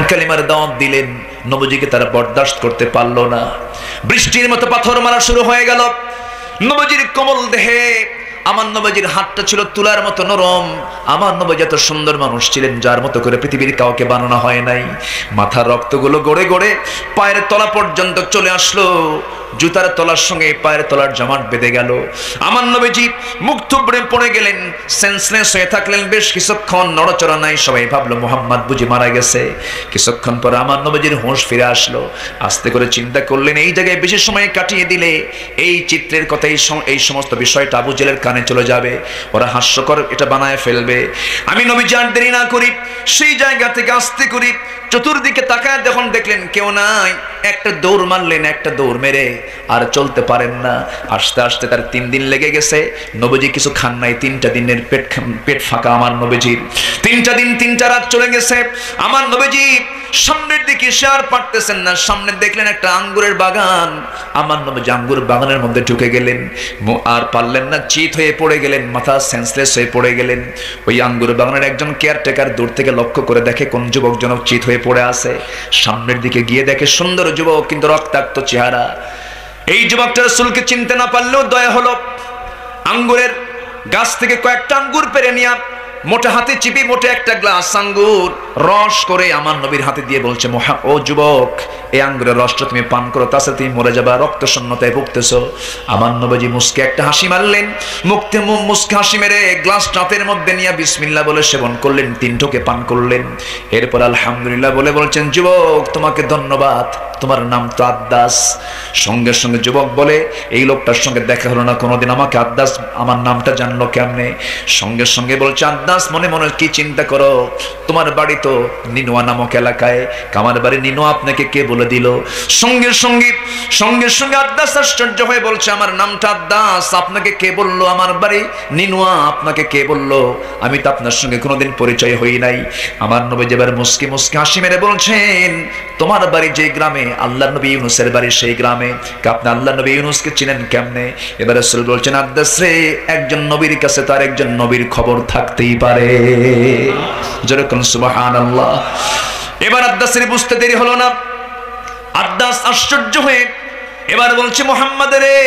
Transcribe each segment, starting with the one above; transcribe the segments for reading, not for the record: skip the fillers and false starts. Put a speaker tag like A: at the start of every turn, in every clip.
A: কালিমার দাওয়াত দিলেন, নবীজিকে তারা বরদাস্ত করতে পারলো না। বৃষ্টির মতো পাথর মারা শুরু হয়ে গেল নবীজির কোমল দেহে। আমার নবীজির হাতটা ছিল তুলার মতো নরম। আমার নবী এত সুন্দর মানুষ ছিলেন, যার মতো করে পৃথিবীর কাউকে বানানো হয় নাই। মাথার রক্তগুলো গড়ে গড়ে পায়ের তলা পর্যন্ত চলে আসলো, জুতার তলার সঙ্গে পায়ের তলার জমাট বেঁধে গেল। আমার নবীজি মুখ থুবড়ে পড়ে গেলেন, সেন্সলেস হয়ে থাকলেন বেশ কিছুক্ষণ, নড়াচড়া নাই। সবাই ভাবলো মুহাম্মদ বুঝি মারা গেছে। কিছুক্ষণ পর আমার নবীজির হোঁশ ফিরে আসলো। আস্তে করে চিন্তা করলেন, এই জায়গায় বেশি সময় কাটিয়ে দিলে এই চিত্রের কথা, এই সমস্ত বিষয়টা আবু জেলের কানে চলে যাবে, ওরা হাস্যকর এটা বানায় ফেলবে। আমি নবীজি আর দেরি না করি সেই জায়গা থেকে আস্তে করি চতুর্দিকে তাকায় যখন দেখলেন কেউ নাই, একটা দৌড় মারলেন। একটা দৌড় মেরে আর চলতে পারেন না। আস্তে আস্তে তার 3 দিন লেগে গেছে। নবীজি কিছু খান নাই, 3টা দিনের পেট ফাঁকা আমার নবীজির। 3টা দিন 3টা রাত চলে গেছে। আমার নবীজি সামনের দিকে সে আর পারতেছেন না। সামনে দেখলেন একটা আঙ্গুরের বাগান। আমার নবীজি আঙ্গুর বাগানের মধ্যে ঢুকে গেলেন, আর পারলেন না, চিত হয়ে পড়ে গেলেন, মাথা সেন্সলেস হয়ে পড়ে গেলেন। ওই আঙ্গুর বাগানের একজন কেয়ারটেকার দূর থেকে লক্ষ্য করে দেখে কোন যুবকজনক চিত হয়ে পড়ে আছে। সামনের দিকে গিয়ে দেখে সুন্দর যুবক, কিন্তু রক্তাক্ত চেহারা। এই যুবকটা রাসূলকে চিনতে না পারলেও দয়া হলো। আঙ্গুরের গাছ থেকে কয়েকটা আঙ্গুর পেরে নিয়ে মোটা হাতে চিপি মোটে একটা গ্লাস আঙ্গুর রস করে আমার নবীর হাতে দিয়ে বলছে, ও যুবক, এই আঙ্গুরের রসটা তুমি পান করো, তাছাড়া তুমি মরে যাবা, রক্ত শূন্যতায় ভুগতেছো। আমার নবীজি মুস্কে একটা হাসি মারলেন, মুস্কে হাসি মেরে গ্লাস হাতের মধ্যে নিয়ে বিসমিল্লাহ বলে সেবন করলেন, 3 ঢোকে পান করলেন। এরপর আলহামদুলিল্লাহ বলে বলছেন, যুবক তোমাকে ধন্যবাদ, তোমার নাম তো আদ্দাস। সঙ্গে সঙ্গে যুবক বলে, এই লোকটার সঙ্গে দেখা হলো না কোনোদিন, আমাকে আদ্দাস আমার নামটা জানলো কেমনে? সঙ্গে সঙ্গে বলছে, আদ্দাস মনে মনে কি চিন্তা করো, তোমার বাড়ি তো নিনোয়া নামক এলাকায়, আমার বাড়ি নিনোয়া আপনাকে কে বলে দিল? সঙ্গে সঙ্গে আদ্দাস আশ্চর্য হয়ে বলছে, আমার নামটা আদ্দাস, আপনাকে কে বললো আমার বাড়ি নিনোয়া? আপনাকে কে বললো? আমি তো আপনার সঙ্গে কোনোদিন পরিচয় হই নাই। আমার নবী যেবার মুস্কি হাসি মেরে বলছেন, তোমার বাড়ি যে গ্রামে, আল্লাহ নবী ইউনুসের বাড়ি সেই গ্রামে। আপনি আল্লাহ নবী ইউনুসকে চিনেন কেমনে? এবার রাসূল বলছেন, আদ্দাস রে, একজন নবীর কাছে তার একজন নবীর খবর থাকতেই পারে। যেরকম সুবহানাল্লাহ। এবার আদ্দাসের বুঝতে দেরি হলো না। আদ্দাস আশ্চর্য হয়ে এবার বলছে, মুহাম্মদ রে,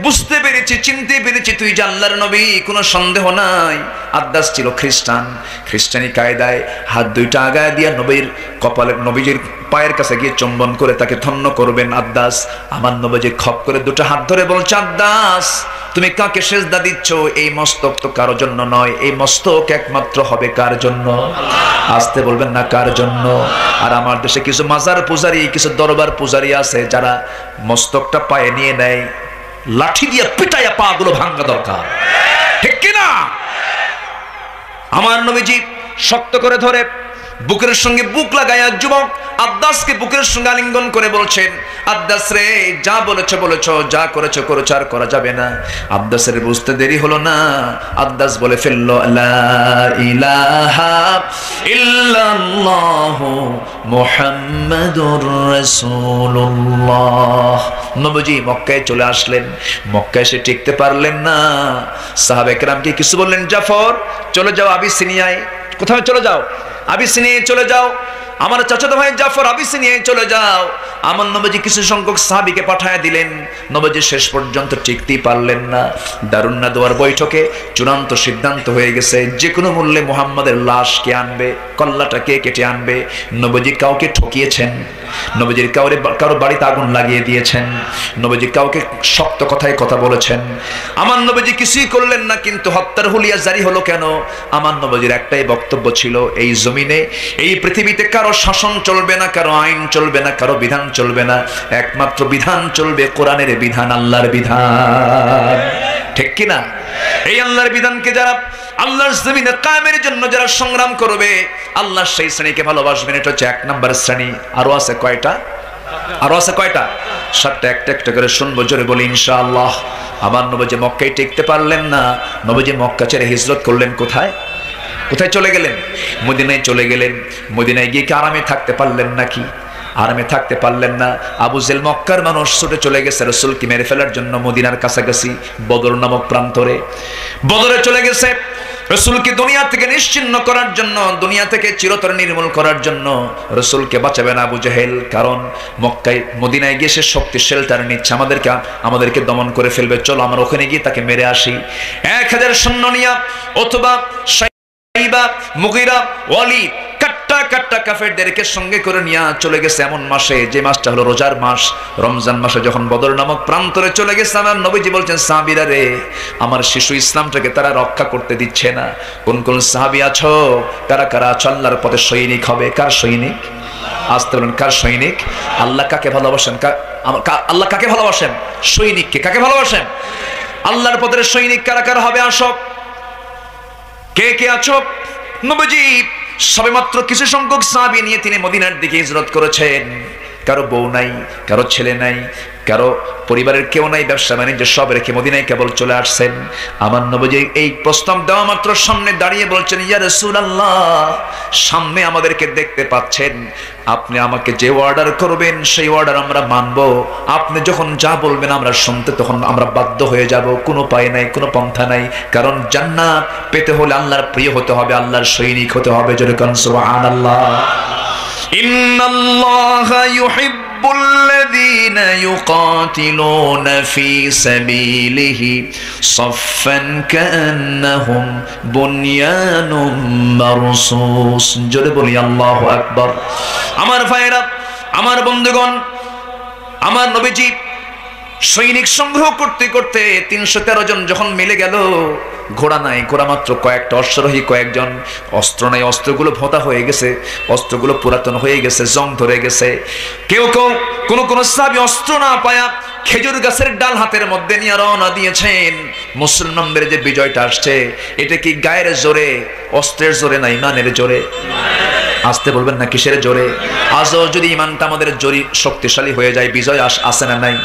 A: বুঝতে পেরেছি, চিনতে পেরেছি তুই যে আল্লাহর নবী, কোনো সন্দেহ নাই। আদ্দাস ছিল খ্রিস্টান। খ্রিস্টানি কায়দায় হাত 2টা আগায় দিয়া নবীর কপালে, নবীজির পায়ের কাছে গিয়ে চুম্বন করে তাকে ধন্য করবেন। আদ্দাস আমার নবীজি খপ করে 2টা হাত ধরে বলছে, আদ্দাস তুমি কাকে সেজদা দিচ্ছ? এই মস্তক তো কারো জন্য নয়, এই মস্তক একমাত্র হবে কার জন্য? আসতে বলবেন না, কার জন্য? আর আমার দেশে কিছু মাজার পূজারী, কিছু দরবার পূজারী আছে যারা মস্তকটা পায়ে নিয়ে নেয়, লাঠি দিয়ে পিটাইয়া পা গুলো ভাঙা দরকার, ঠিক কিনা? আমার নবীজি শক্ত করে ধরে বুকের সঙ্গে বুক লাগাইয়া যুবক আদ্দাসকে বুকের সঙ্গে আলিঙ্গন করে বলছেন, আদ্দাস রে, যা বলেছো, যা করেছো আর করা যাবে না। আদ্দাসের বুঝতে দেরি হলো না। আদ্দাস বলে ফেললো, লা ইলাহা ইল্লাল্লাহু মুহাম্মাদুর রাসূলুল্লাহ। নবীজি মক্কায় চলে আসলেন। মক্কায় এসে টিকতে পারলেন না। সাহাবায়ে কেরামকে কিছু বললেন, জাফর চলে যাও আবিসিনিয়ায়। কোথায় চলে যাও? আবিসিনিয়ায় চলে যাও। আমার চাচাতো ভাই জাফর আবিসিনিয়ায় চলে যাও। আমার নবীজি কিছু সংখ্যক সাহাবীকে পাঠায় দিলেন। নবীজি শেষ পর্যন্ত টিকতেই পারলেন না। দারুন নাদওয়ার বৈঠকে চূড়ান্ত সিদ্ধান্ত হয়ে গেছে, যে কোনো মূল্যে মুহাম্মাদের লাশ কে আনবে, কল্লাটা কে কেটে আনবে। নবীজি কাউকে ঠকিয়েছেন, নবীজির কারো বাড়িতে আগুন লাগিয়ে দিয়েছেন, নবীজি কাউকে শক্ত কথায় কথা বলেছেন। আমার নবীজি কিছুই করলেন না, কিন্তু হত্যার হুলিয়া জারি হলো কেন? আমার নবীজির একটাই বক্তব্য ছিল, এই জমিনে, এই পৃথিবীতে কারো শাসন চলবে না, কারো আইন চলবে না, কারো বিধান চলবে না, একমাত্র বিধান চলবে কোরআনের বিধান, আল্লাহর বিধান, ঠিক কিনা? এই আল্লাহর বিধানকে যারা আল্লাহর জমিনে কায়েমের জন্য যারা সংগ্রাম করবে, আল্লাহ সেই শ্রেণীকে ভালোবাসবেন। এটা হচ্ছে 1 নম্বর শ্রেণী। আরো আছে কয়টা? 7টা, একটা করে শুনবো, জোরে বলি ইনশাআল্লাহ। আমার নবীজি মক্কায় টিকতে পারলেন না। নবীজি মক্কা ছেড়ে হিজরত করলেন কোথায়? চলে গেলেন? মদিনায় চলে গেলেন। মদিনায় গিয়ে কি আরামে থাকতে পারলেন নাকি? আরামে থাকতে পারলেন না। আবু জেল মক্কার মানুষ ছুটে চলে গেছে রাসূলকে মেরে ফেলার জন্য মদিনার কাছাকাছি বদর নামক প্রান্তরে। বদরে চলে গেছে। রাসূলকে দুনিয়া থেকে নিশ্চিহ্ন করার জন্য, দুনিয়া থেকে চিরতরে নির্মূল করার জন্য রাসূলকে বাঁচাবেন আবু জেহেল। কারণ মক্কায় মদিনায় গিয়ে সে শক্তি শেল্টার নিচ্ছে, আমাদেরকে দমন করে ফেলবে, চলো আমরা ওখানে গিয়ে তাকে মেরে আসি। 1000 সৈন্য নিয়া অথবা সাইবা, মুগীরা, ওয়ালিদ কাট্টা কাফেরদেরকে সঙ্গে করে নিয়ে চলে গেছে এমন মাসে, যে মাসটা হলো রোজার মাস, রমজান মাসে। যখন বদর নামক প্রান্তরে চলে গেছে, আমার নবীজি বলছেন, সাহাবীরা রে, আমার শিশু ইসলামটাকে তারা রক্ষা করতে দিচ্ছে না। কোন কোন সাহাবী আছো, কারা কারা আছো আল্লাহর পথে সৈনিক হবে? কার সৈনিক? আসতে বলেন, কার সৈনিক? আল্লাহ কাকে ভালোবাসেন? আল্লাহ কাকে ভালোবাসেন? সৈনিককে। কাকে ভালোবাসেন? আল্লাহর পথের সৈনিক কারা কারা হবে? আসো, কে কে আছো? নবীজি সবেমাত্র কিছু সংখ্যক সাহাবী নিয়ে তিনি মদিনার দিকে হিজরত করেছেন। কারো বউ নাই, কারো ছেলে নাই, কারো পরিবারের কেউ নাই, ব্যবসা বাণিজ্য সব রেখে মদিনায় কেবল চলে আসছেন। আমার নবীজি এই প্রস্তাব দেওয়া মাত্র সামনে দাঁড়িয়ে বলছেন, ইয়া রাসূলুল্লাহ, সামনে আমাদেরকে দেখতে পাচ্ছেন, আপনি আমাকে যে অর্ডার করবেন সেই অর্ডার আমরা মানব। আপনি যখন যা বলবেন আমরা শুনতে তখন আমরা বাধ্য হয়ে যাব, কোনো উপায় নাই, কোনো পন্থা নাই। কারণ জান্নাত পেতে হলে আল্লাহর প্রিয় হতে হবে, আল্লাহর সৈনিক হতে হবে। জোরে কোন সুবহানাল্লাহ। ইন্নাল্লাহা ইউহিব্বুল লাযীনা ইউকাতিলুনা ফী সাবিলিহি সাফফান কান্নাহুম বুনয়ানুম মারসুস। জোরে বলি আল্লাহু আকবার। আমার ভাইরা, আমার বন্ধুগণ, আমার নবীজি সৈনিক সংগ্রহ করতে করতে 313 জন যখন মিলে গেল, ঘোড়া নাই, ঘোড়া মাত্র কয়েকটা, অশ্বারোহী কয়েকজন, অস্ত্র নাই, অস্ত্রগুলো ভোঁতা হয়ে গেছে, অস্ত্রগুলো পুরাতন হয়ে গেছে, জং ধরে গেছে। কেউ কেউ কোন সাহাবী অস্ত্র না পায়া খেজুর গাছের ডাল হাতের মধ্যে নিয়ে রওনা দিয়েছেন। মুসলমানদের যে বিজয়টা আসছে, এটা কি গায়ের জোরে, অস্ত্রের জোরে না ইমানের জোরে? আসতে বলবেন না, কিসের জোরে? আজও যদি ইমানটা আমাদের জোরে শক্তিশালী হয়ে যায়, বিজয় আসে না নাই?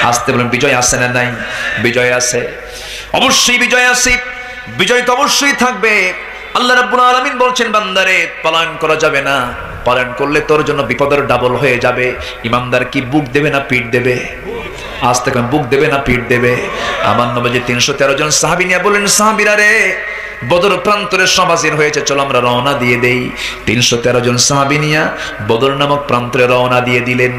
A: আসতে বলেন, বিজয় আসে না নাই? বিজয় আছে, অবশ্যই বিজয় আছে, বিজয় তো অবশ্যই থাকবে। আল্লাহ রাব্বুল আলামিন বলছেন, বান্দারে পলায়ন করা যাবে না, পলায়ন করলে তোর জন্য বিপদের ডাবল হয়ে যাবে। ইমানদার কি বুক দেবে না পিঠ দেবে? আজ থেকে বুক দেবে না পিঠ দেবে? আমার নবীজি 313 জন সাহাবী নিয়ে বলেন, সাহাবীরা রে, বদর প্রান্তরে সব হাজির হয়েছে, চলো আমরা রওনা দিয়ে দেই। 313 জন সাহাবী নিয়ে বদর নামক প্রান্তরে রওনা দিয়ে দিলেন।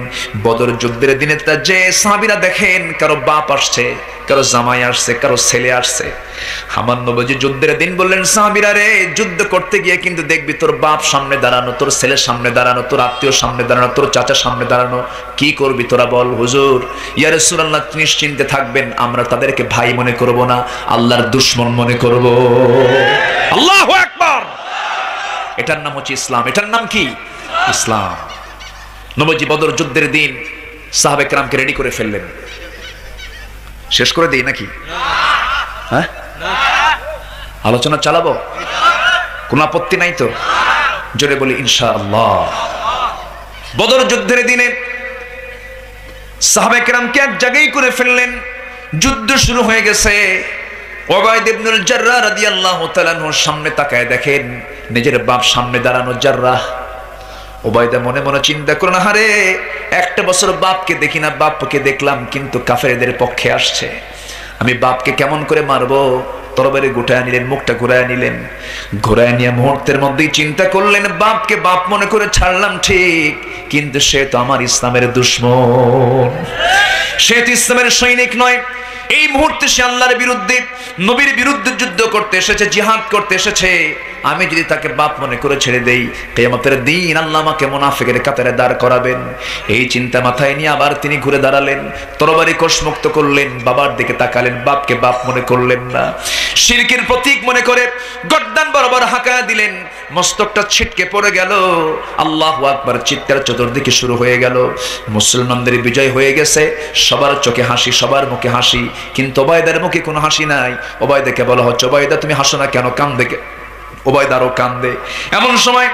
A: বদর যুদ্ধের দিনে যে সাহাবীরা দেখেন, কারো বাপ আসছে, কারো জামাই আসছে, কারো ছেলে আসছে। আমার নবীজি যুদ্ধের দিন বললেন, সাহাবীরা রে, যুদ্ধ করতে গিয়ে কিন্তু দেখবি তোর বাপ সামনে দাঁড়ানো, তোর ছেলের সামনে দাঁড়ানো, তোর আত্মীয় সামনে দাঁড়ানো, তোর চাচার সামনে দাঁড়ানো, কি করবি তোরা বল? হুজুর, ইয়া রাসূলুল্লাহ, নিশ্চিন্তে থাকবেন, আমরা তাদেরকে ভাই মনে করব না, আল্লাহর দুশমন মনে করব। আল্লাহু আকবার। এটার নাম হচ্ছে ইসলাম। এটার নাম কি? ইসলাম। নবীজি বদর যুদ্ধের দিন সাহাবে কেরামকে রেডি করে ফেললেন। শেষ করে দেই নাকি? হ্যাঁ, আলোচনা চালাবো? কোন আপত্তি নাই তো? জোরে বলি ইনশাআল্লাহ। বদর যুদ্ধের দিনে সাহাবে কেরামকে এক জায়গায় করে ফেললেন। যুদ্ধ শুরু হয়ে গেছে। উবাইদ ইবনুল জাররাহ রাদিয়াল্লাহু তাআলা আনহুর সামনে তাকায় দেখেন, নিজের বাপ সামনে দাঁড়ানো। জাররাহ উবাইদা মনে মনে চিন্তা করলেন, আরে একটা বছর বাপকে দেখি না, বাপকে দেখলাম কিন্তু কাফেরদের পক্ষে আসছে, আমি বাপকে কেমন করে মারবো? তরবারি গোটায় নিলেন, মুখটা ঘুরায় নিলেন। ঘুরায় নিয়ে মুহূর্তের মধ্যেই চিন্তা করলেন, বাপকে বাপ মনে করে ছাড়লাম ঠিক, কিন্তু সে তো আমার ইসলামের দুশমন, সে তো ইসলামের সৈনিক নয়। এই মুহূর্তে সে আল্লাহর বিরুদ্ধে, নবীর বিরুদ্ধে যুদ্ধ করতে এসেছে, জিহাদ করতে এসেছে। আমি যদি তাকে বাপ মনে করে ছেড়ে দেই, কিয়ামতের দিন আল্লাহ আমাকে মুনাফিকের কাতারে দাঁড় করাবেন। এই চিন্তা মাথায় নিয়ে আবার তিনি ঘুরে দাঁড়ালেন, তরবারি কোষমুক্ত করলেন, বাবার দিকে তাকালেন, বাপকে বাপ মনে করলেন না, শিরকের প্রতীক মনে করে গর্দান বরাবর হাঁকা দিলেন। মস্তকটা ছিটকে পড়ে গেল। আল্লাহু আকবার চিৎকার চতুর্দিকে শুরু হয়ে গেল। মুসলমানদের বিজয় হয়ে গেছে। সবার চোখে হাসি, সবার মুখে হাসি, কিন্তু ওবায়দার মুখে কোনো হাসি নাই। ওবায়দাকে বলা হচ্ছে, ওবায়দা তুমি হাসো না কেন? কান্দে। ওবায়দা আরো কান্দে। এমন সময়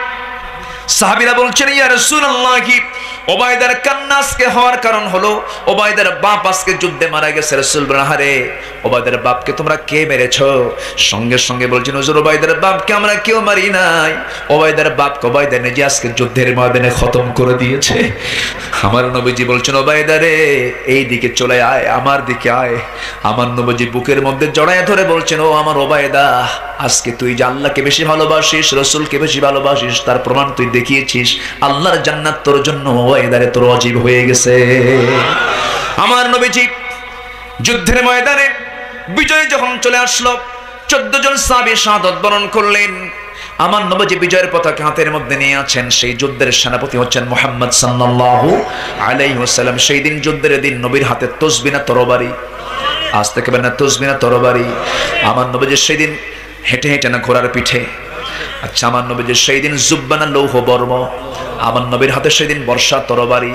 A: সাহাবীরা বলছেন, ইয়া রাসূলুল্লাহ, কি ওবায়দার কান্না আজকে হওয়ার কারণ হলো ওবায়দার বাপ আজকে যুদ্ধে মারা গেছে। রাসূল বলেন, আরে ওবায়দার বাপকে তোমরা কে মেরেছো? সঙ্গে সঙ্গে বলছেন, হুজুর ওবায়দার বাপকে আমরা কেউ মারি নাই, ওবায়দার বাপকে ওবায়দা নিজে আজকে যুদ্ধের ময়দানে খতম করে দিয়েছে। আমার নবীজি বলছেন, ওবায়দা রে, এই দিকে চলে আয়, আমার দিকে আয়। আমার নবীজি বুকের মধ্যে জড়ায় ধরে বলছেন, ও আমার ওবায়দা, আজকে তুই যে আল্লাহকে বেশি ভালোবাসিস, রাসূলকে বেশি ভালোবাসিস, তার প্রমাণ তুই দেখিয়েছিস। আল্লাহর জান্নাত তোর জন্য ওয়াইদারে তোর ওয়াজিব হয়ে গেছে। আমার নবীজি যুদ্ধের ময়দানে বিজয় যখন চলে আসলো, 14 জন সাহাবী শাহাদাত বরণ করলেন। আমার নবীজি বিজয়ের পতাকা হাতের মধ্যে নিয়ে আছেন। সেই যুদ্ধের সেনাপতি হচ্ছেন মুহাম্মদ সাল্লাল্লাহু আলাইহি ওয়াসাল্লাম। সেই দিন যুদ্ধের দিন নবীর হাতে তসবিহ না তরবারি? আজ থেকে না তসবিহ না তরবারি? আমার নবীজি সেই দিন হেঁটে হেঁটে না ঘোড়ার পিঠে? আচ্ছা, আমার নবীজি সেই দিন জুব্বা না লৌহ বর্ম? আমার নবীর হাতে সেদিন বর্ষা তরবারি।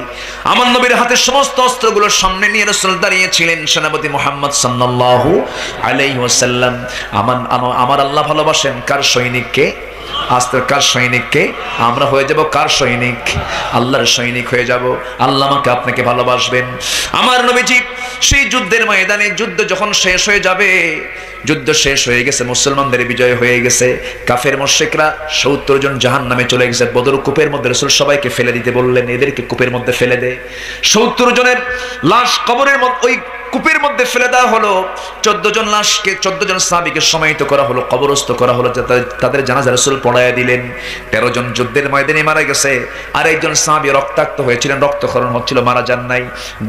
A: আমার নবীর হাতে সমস্ত অস্ত্রগুলোর সামনে নিয়ে রাসূল দাঁড়িয়েছিলেন সেনাপতি মুহাম্মদ সাল্লাল্লাহু আলাইহি ওয়াসাল্লাম। আমার আল্লাহ ভালোবাসেন কার সৈনিককে? আজকে কার সৈনিককে? আমরা হয়ে যাব কার সৈনিক? আল্লাহর সৈনিক হয়ে যাব। আল্লাহ আমাকে আপনাকে ভালোবাসবেন। আমার নবীজি সেই যুদ্ধের ময়দানে, যুদ্ধ যখন শেষ হয়ে যাবে, যুদ্ধ শেষ হয়ে গেছে, মুসলমানদের বিজয় হয়ে গেছে, কাফের মুশরিকরা 70 জন জাহান্নামে চলে গেছে। বদর কূপের মধ্যে রাসূল সবাইকে ফেলে দিতে বললেন, এদেরকে কূপের মধ্যে ফেলে দে। 70 জনের লাশ কবরের মধ্যে, ওই কূপের মধ্যে ফেলে দেওয়া হলো। 14 জন লাশকে, 14 জন সাহাবীকে সমাহিত করা হলো, কবরস্থ করা হলো, তাদের জানাজা রাসূল পড়ায়া দিলেন। 13 জন যুদ্ধের ময়দানে মারা গেছে। আর একজন সাহাবী রক্তাক্ত হয়েছিলেন, রক্তক্ষরণ হচ্ছিল, মারা যান নাই,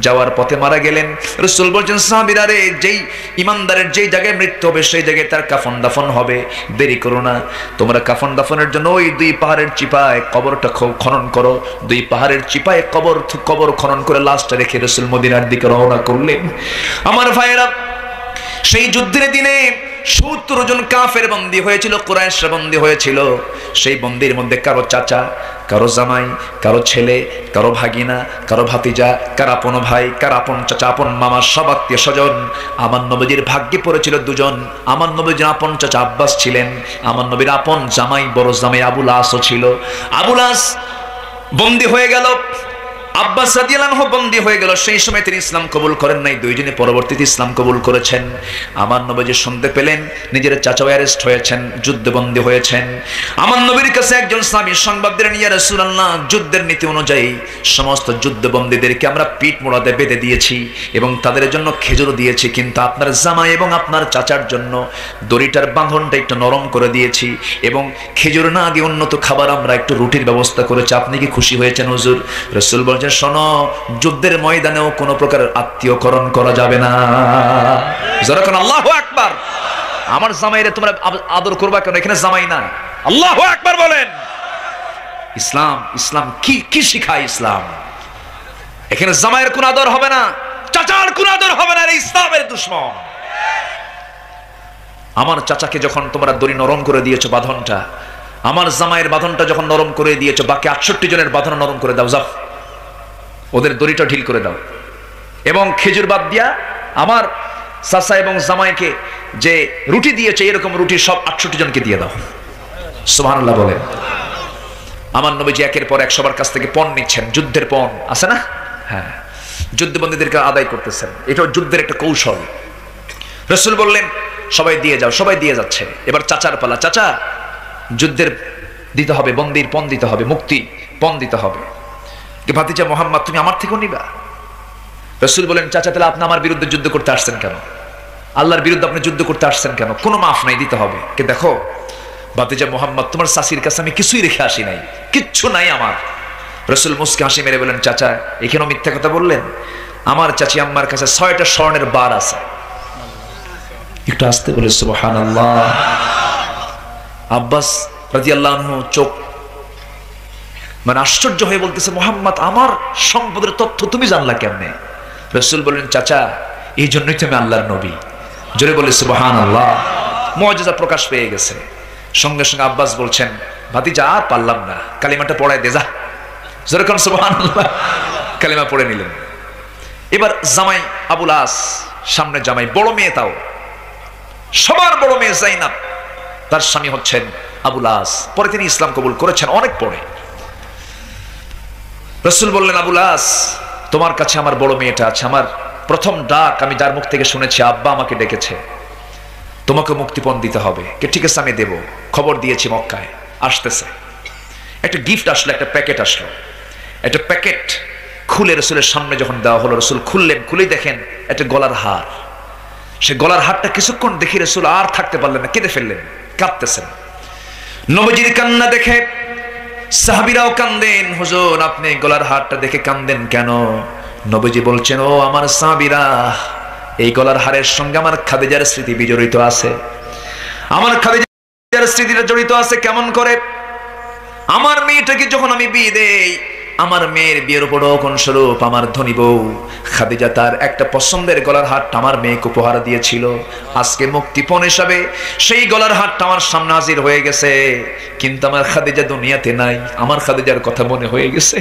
A: যাওয়ার পথে মারা গেলেন। রাসূল বলছেন, সাহাবীরা রে, যেই ইমানদারের যেই জায়গায় মৃত্যু হবে সেই জায়গায় তার কাফন দাফন হবে, দেরি করো না। তোমরা কাফন দাফনের জন্য ওই 2 পাহাড়ের চিপায় কবরটা খনন করো। 2 পাহাড়ের চিপায় কবর খনন করে লাশটা রেখে রাসূল মদিনার দিকে রওনা করলেন। আমার ভাইয়েরা, সেই যুদ্ধের দিনে 70 জন কাফের বন্দী হয়েছিল, কুরাইশরা বন্দী হয়েছিল। সেই বন্দীর মধ্যে কারো চাচা, কারো জামাই, কারো ছেলে, কারো ভাগিনা, কারো ভাতিজা, কার আপন ভাই, কার আপন চাচা, আপন মামা, সব আত্মীয় স্বজন। আমার নবীজির ভাগ্যে পড়েছিল 2 জন। আমার নবীজির আপন চাচা আব্বাস ছিলেন, আমার নবীর আপন জামাই, বড় জামাই আবুল আসও ছিল। আবুল আস বন্দী হয়ে গেল, আব্বাস রাদিয়াল্লাহু আনহু বন্দী হয়ে গেল। সেই সময় তিনি ইসলাম কবুল করেন নাই, 2 জনে পরবর্তীতে ইসলাম কবুল করেছেন। আমার নবীজি শুনতে পেলেন নিজের চাচাও অ্যারেস্ট হয়েছেন, যুদ্ধবন্দী হয়েছেন। আমার নবীর কাছে একজন সাহাবী সংবাদ দিলেন, ইয়া রাসূলুল্লাহ, যুদ্ধের নীতি অনুযায়ী সমস্ত যুদ্ধবন্দীদেরকে আমরা পিঠ মোড়াতে বেঁধে দিয়েছি এবং তাদের জন্য খেজুর দিয়েছি, কিন্তু আপনার জামাই এবং আপনার চাচার জন্য দড়িটার বাঁধনটা একটু নরম করে দিয়েছি এবং খেজুর না দিয়ে উন্নত খাবার আমরা একটু রুটির ব্যবস্থা করেছি। আপনি কি খুশি হয়েছেন হুজুর? রাসূল বলছেন, শোনো, যুদ্ধের ময়দানেও কোনো প্রকার আত্মীয়করণ করা যাবে না। যখন আল্লাহু আকবার, আমার জামাইরে তোমরা আদর করবা কেন? এখানে জামাই না, আল্লাহু আকবার বলেন। ইসলাম কি শিখায়? ইসলাম এখানে জামাইয়ের কোন আদর হবে না, চাচার কোন আদর হবে না, ইসলামের দুশমন। আমার চাচাকে যখন তোমরা দড়ি নরম করে দিয়েছো বাঁধনটা, আমার জামাইয়ের বাঁধনটা যখন নরম করে দিয়েছো, বাকি 68 জনের বাঁধন নরম করে দাও, যাও ওদের দড়িটা ঢিল করে দাও এবং খেজুর বাদ দিয়া আমার চাচা এবং জামাইকে যে রুটি দিয়েছে এরকম রুটি সব 68 জনকে দিয়ে দাও। সুবহানাল্লাহ বলেন। আমার নবীজি একের পর এক সবার কাছ থেকে পণ নিচ্ছেন, যুদ্ধের পণ আছে না? হ্যাঁ, যুদ্ধবন্দীদেরকে আদায় করতেছেন। এটাও যুদ্ধের একটা কৌশল। রাসূল বললেন, সবাই দিয়ে যাও। সবাই দিয়ে যাচ্ছে। এবার চাচার পালা। চাচা, যুদ্ধের দিতে হবে, বন্দীর পণ দিতে হবে, মুক্তি পণ দিতে হবে। ভাতিজা মুহাম্মদ, তুমি আমার থেকেও নিবা? রাসূল বলেন, চাচা, তাহলে আপনি আমার বিরুদ্ধে যুদ্ধ করতে আসছেন কেন? আল্লাহর বিরুদ্ধে আপনি যুদ্ধ করতে আসছেন কেন? কোনো মাফ নাই, দিতে হবে। কে দেখো ভাতিজা মুহাম্মদ, তোমার শাশির কাছে আমি কিছুই রেখে আসি নাই, কিচ্ছু নাই আমার। রাসূল মুস্কি হাসি মেরে বলেন, চাচা, এখানেও মিথ্যা কথা বললেন। আমার চাচি আম্মার কাছে 6টা স্বর্ণের বার আছে। একটু আসতে বলে সুবহানাল্লাহ। আব্বাস রাদিয়াল্লাহু আনহু চোখ মানে আশ্চর্য হয়ে বলতেছে, মুহাম্মদ, আমার সম্পদের তথ্য তুমি জানলা কেমনে? রাসূল বললেন, চাচা, এই জন্যই তো আমি আল্লাহর নবী। জোরে বলে সুবহানাল্লাহ। মুআজিজা প্রকাশ পেয়ে গেছে। সঙ্গে সঙ্গে আব্বাস বলছেন, ভাতিজা, আর পারলাম না, কালিমাটা পড়ায় দে যা। জোরে কোন সুবহানাল্লাহ। কালিমা পড়ে নিলেন। এবার জামাই আবুল আস, সামনে জামাই, বড় মেয়ে, তাও সবার বড় মেয়ে যায়নাব, তার স্বামী হচ্ছেন আবুল আস। পরে তিনি ইসলাম কবুল করেছেন অনেক পরে। রাসূল বললেন, আবুল আস, তোমার কাছে আমার বড় মেয়েটা আছে। আমার প্রথম ডাক আমি যার মুখ থেকে শুনেছি, আব্বা আমাকে ডেকেছে, তোমাকে মুক্তিপণ দিতে হবে। কে? ঠিক আছে, আমি দেব। খবর দিয়েছি মক্কায়, আসতেছে। একটা গিফট আসলো, একটা প্যাকেট আসলো। একটা প্যাকেট খুলে রাসূলের সামনে যখন দেওয়া হলো, রাসূল খুললেন। খুলেই দেখেন একটা গলার হার। সে গলার হারটা কিছুক্ষণ দেখে রাসূল আর থাকতে পারলেন না, কেঁদে ফেললেন। কাঁদতেছেন। নবীজির কান্না দেখে সাহাবীরাও কান্দেন। হুজুর আপনি গলার হারটা দেখে কান্দেন কেন? নবীজি বলছেন, ও আমার সাহাবীরা, এই গলার হারের সঙ্গে আমার খাদিজার স্মৃতি বিজড়িত আছে। আমার খাদিজার স্মৃতিটা জড়িত আছে কেমন করে? আমার মেয়েটাকে যখন আমি বিয়ে দেই, আমার মেয়ের বিয়ের উপঢৌকন স্বরূপ আমার ধনী বউ খাদিজা তার একটা পছন্দের গলার হারটা আমার মেয়েকে উপহার দিয়েছিল। আজকে মুক্তিপণ হিসাবে সেই গলার হারটা আমার সামনে হাজির হয়ে গেছে, কিন্তু আমার খাদিজা দুনিয়াতে নাই। আমার খাদিজার কথা মনে হয়ে গেছে।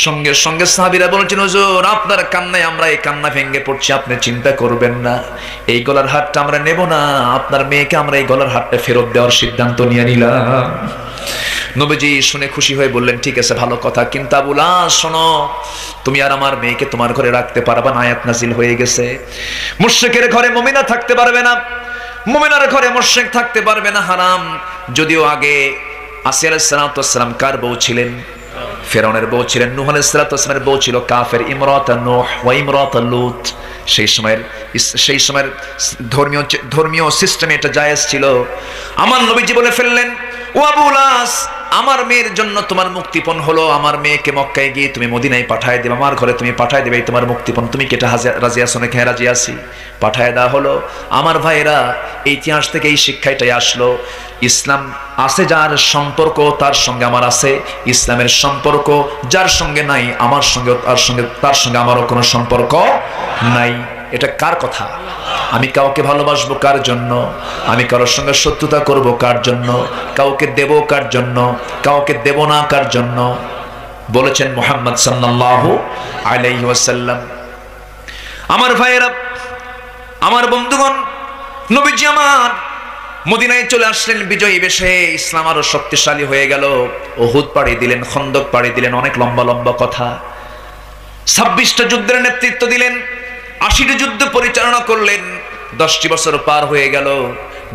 A: সঙ্গে সঙ্গে সাহাবীরা বলছেন, হুজুর আপনার কান্নায় আমরা এই কান্না ভেঙে পড়ছি, আপনি চিন্তা করবেন না, এই গলার হারটা আমরা নেব না, আপনার মেয়েকে আমরা এই গলার হারটা ফেরত দেওয়ার সিদ্ধান্ত নিয়ে নিলাম। নবীজি শুনে খুশি হয়ে বললেন, ঠিক আছে ভালো কথা, কিন্তু আবু লাস শোনো, তুমি আর আমার মেয়েকে তোমার ঘরে রাখতে পারবে না। আয়াত নাজিল হয়ে গেছে, মুশরিকের ঘরে মুমিনা থাকতে পারবে না, মুমিনার ঘরে মুশরিক থাকতে পারবে না, হারাম। যদিও আগে আসিয়া আলাইহিস সালাতু ওয়াস সালাম কার বউ ছিলেন? ফেরাউনের বউ ছিলেন। নূহ আলাইহিস সালাতু ওয়াস সালামের বউ ছিল কাফের, ইমরাতা নূহ ওয়া ইমরাতা লূত। সেই সময়ের ধর্মীয় সিস্টেমে এটা জায়েজ ছিল। আমার নবীজি বলে ফেললেন, ও আবু লাস, আমার মেয়ের জন্য তোমার মুক্তিপণ হলো আমার মেয়েকে মক্কায় গিয়ে তুমি মদিনায় পাঠায় দেবে, আমার ঘরে তুমি পাঠায় দেবে, তোমার মুক্তিপণ। তুমি কি এটা রাজি আছো নাকি? হ্যাঁ রাজি আছি। পাঠায় দেওয়া হলো। আমার ভাইরা, এই ইতিহাস থেকে এই শিক্ষাটাই আসলো, ইসলাম আছে যার সম্পর্ক তার সঙ্গে আমার আছে, ইসলামের সম্পর্ক যার সঙ্গে নাই আমার সঙ্গে তার সঙ্গে আমারও কোনো সম্পর্ক নাই। এটা কার কথা? আমি কাউকে ভালোবাসবো কার জন্য? আমি কারোর সঙ্গে শত্রুতা করব কার জন্য? কাউকে দেব কার জন্য? কাউকে দেব না কার জন্য? বলেছেন মুহাম্মদ সাল্লাল্লাহু আলাইহি ওয়াসাল্লাম। আমার ভাইয়েরা, আমার বন্ধুগণ, নবীজি আমার মদিনায় চলে আসলেন বিজয়ী বেশে। ইসলাম আরো শক্তিশালী হয়ে গেল। উহুদ পাড়ি দিলেন, খন্দক পাড়ি দিলেন, অনেক লম্বা লম্বা কথা। 26টা যুদ্ধের নেতৃত্ব দিলেন, 80টি যুদ্ধ পরিচালনা করলেন। 10টি বছর পার হয়ে গেল।